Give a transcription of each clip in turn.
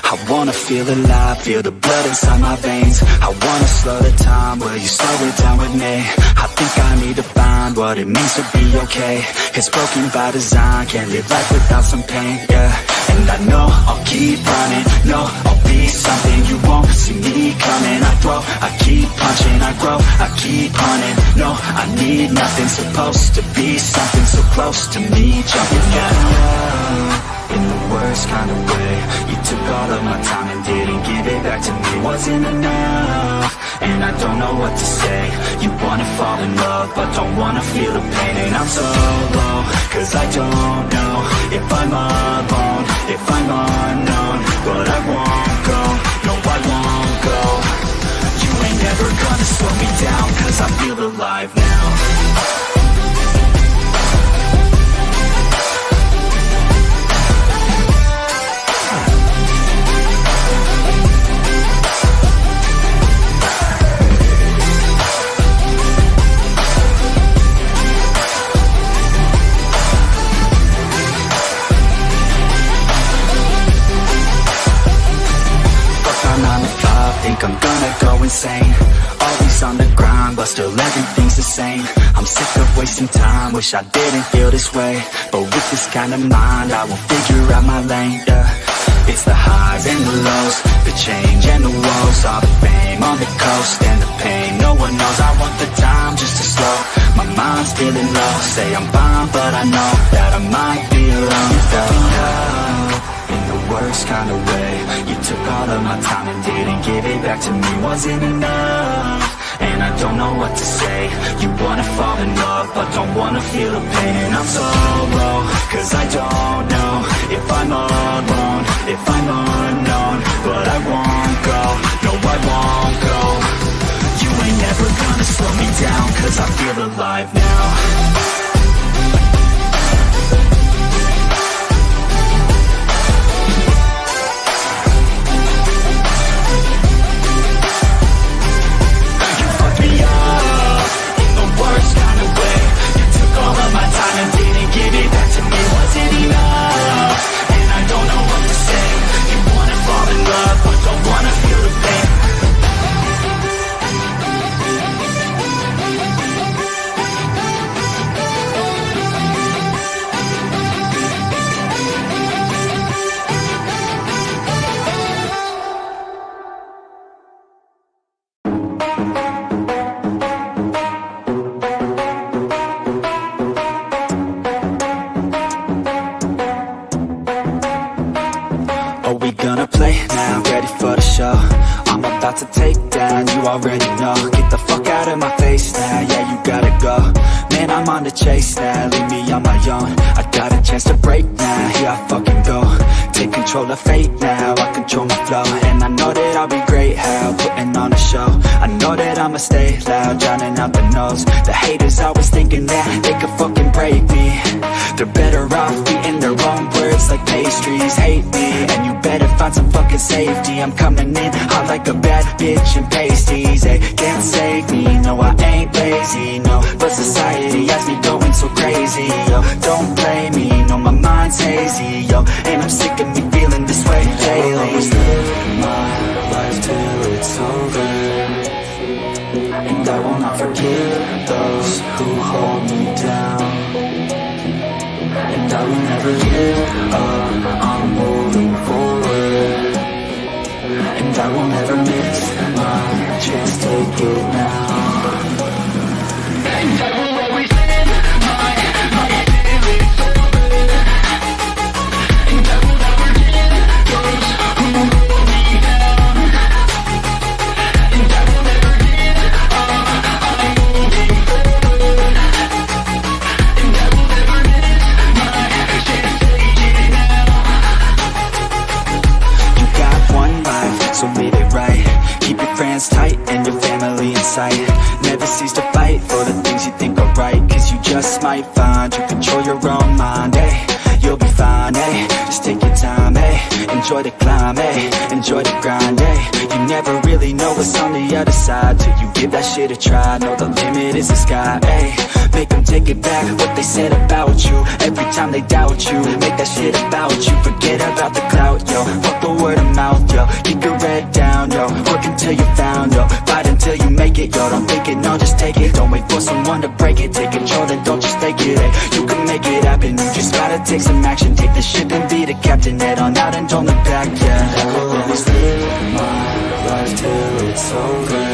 I wanna feel alive, feel the blood inside my veins. I wanna slow the time, will you slow it down with me? I think I need to find what it means to be okay. It's broken by design, can't live life without some pain, yeah. And I know I'll keep running, no, I'll be something you won't see me coming. I keep punching, I grow, I keep hunting. No, I need nothing, supposed to be something so close to me. Jumping out in the worst kind of way. You took all of my time and didn't give it back to me. Wasn't enough, and I don't know what to say. You wanna fall in love, but don't wanna feel the pain. And I'm so low, cause I don't know if I'm alone, if I'm unknown. But I won't go, no I won't go. You ain't never gonna slow me down, cause I feel alive now. Think I'm gonna go insane. Always on the grind, but still everything's the same. I'm sick of wasting time, wish I didn't feel this way. But with this kind of mind, I will figure out my lane, yeah. It's the highs and the lows, the change and the woes. All the fame on the coast and the pain no one knows. I want the time just to slow, my mind's feeling low. Say I'm fine, but I know that I might be alone. You felt me up in the worst kind of way. You took all of my time and didn't give it back to me. Wasn't enough, and I don't know what to say. You wanna fall in love, but don't wanna feel the pain. And I'm so low, cause I don't know if I'm alone, if I'm unknown. But I won't go, no I won't go. You ain't never gonna slow me down, cause I feel alive now. And didn't give it back to me, wasn't enough. And I don't know what to say. You wanna fall in love, but don't wanna feel the pain. To take down, you already know. Get the fuck out of my face now, yeah, you gotta go. Man, I'm on the chase now, leave me on my own. I got a chance to break now, here I fucking go. Take control of fate now, I control my flow. And I know that I'll be great, how putting on a show. I know that I'ma stay loud, drowning out the noise. The haters always thinking that they could fucking break me. They're better off eating their own words like pastries. Hate me, and you better find some fucking safety. I'm coming in hot like a bad bitch and pasties. They can't save me, no I ain't lazy, no. But society has me going so crazy, yo. Don't blame me, no my mind's hazy, yo. And I'm sick of me feeling this way daily. I'll always live my life till it's over, and I will not forgive those who hold me down. And I will never give up, I'm moving forward. And I will never miss my chance, take it now. And I will always live my life till it's over. And I will never give those who hold me down. And I will never give up, I'm moving forward. And I will never miss my chance, take it now. You got one life, so live it right. Keep your friends tight and your family in sight. Never cease to fight for the things you think are right, cause you just might find you control your own mind, eh? You'll be fine, eh? Just take your time, eh? And enjoy the climb, ayy, enjoy the grind, ayy. You never really know what's on the other side till you give that shit a try. Know the limit is the sky, ayy. Make them take it back, what they said about you. Every time they doubt you, make that shit about you. Forget about the clout, yo, fuck the word of mouth, yo. Keep your head down, yo, work until you're found, yo. Fight until you make it, yo, don't think it, no, just take it. Don't wait for someone to break it, take control, then don't just take it, ayy. You can make it happen, you just gotta take some action. Take the ship and be the captain, head on out and don't look back, yeah. I will always live my life till it's over,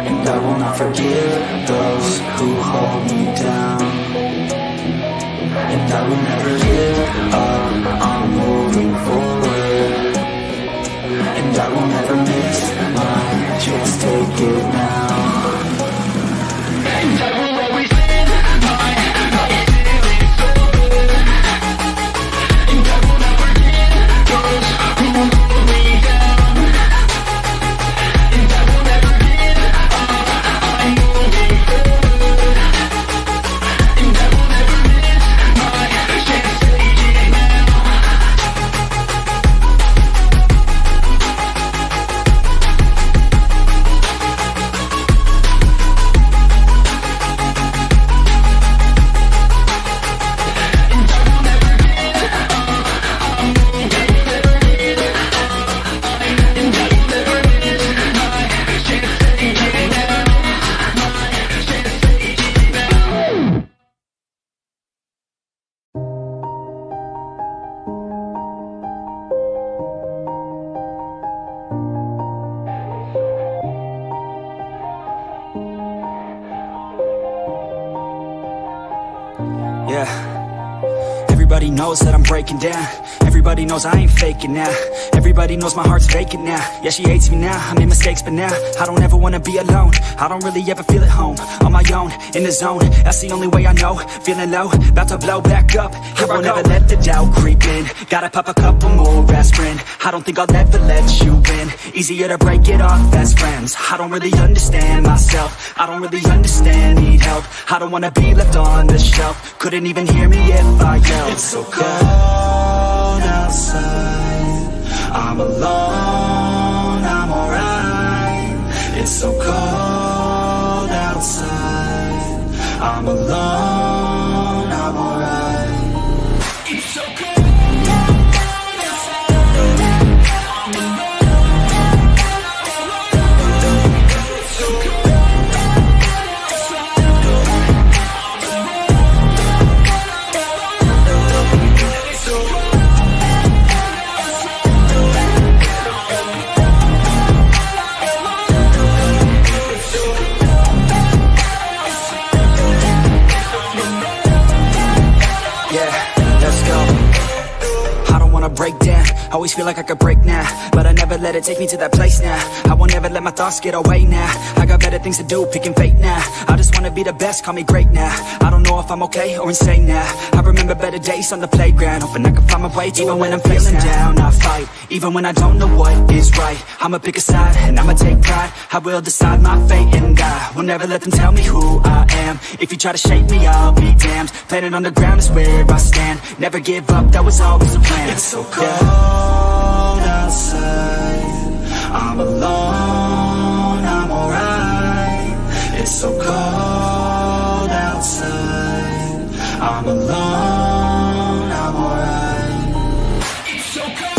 and I will not forget those who hold me down. And I will never give up, I'm moving forward, and I will never miss my chance, take it now. And I will always live my life till it's over, and I will not forget those who hold me down. And I will never give up, I'm moving forward, and I will never miss my chance, take it now. Yeah, everybody knows that I'm breaking down. Everybody knows I ain't faking now. Everybody knows my heart's vacant now. Yeah, she hates me now, I made mistakes but now I don't ever wanna be alone. I don't really ever feel at home. On my own, in the zone, that's the only way I know. Feeling low, about to blow back up. Here I won't ever let the doubt creep in. Gotta pop a couple more aspirin. I don't think I'll ever let you in. Easier to break it off best friends. I don't really understand myself, I don't really understand, need help. I don't wanna be left on the shelf. Couldn't even hear me if I yelled. It's so cold outside, I'm alone, I'm alright. It's so cold outside, I'm alone, I'm alright. It's so cold. Break down, always feel like I could break now, but I never let it take me to that place now. I won't ever let my thoughts get away now. I got better things to do, picking fate now. I just wanna be the best, call me great now. I don't know if I'm okay or insane now. I remember better days on the playground, hoping I can find my way to even when I'm feeling down. I fight, even when I don't know what is right. I'ma pick a side, and I'ma take pride. I will decide my fate and I will never let them tell me who I am. If you try to shake me, I'll be damned. Planet on the ground is where I stand. Never give up, that was always the plan. It's so cold outside, I'm alone, I'm alright. It's so cold outside, I'm alone, I'm alright. It's so cold.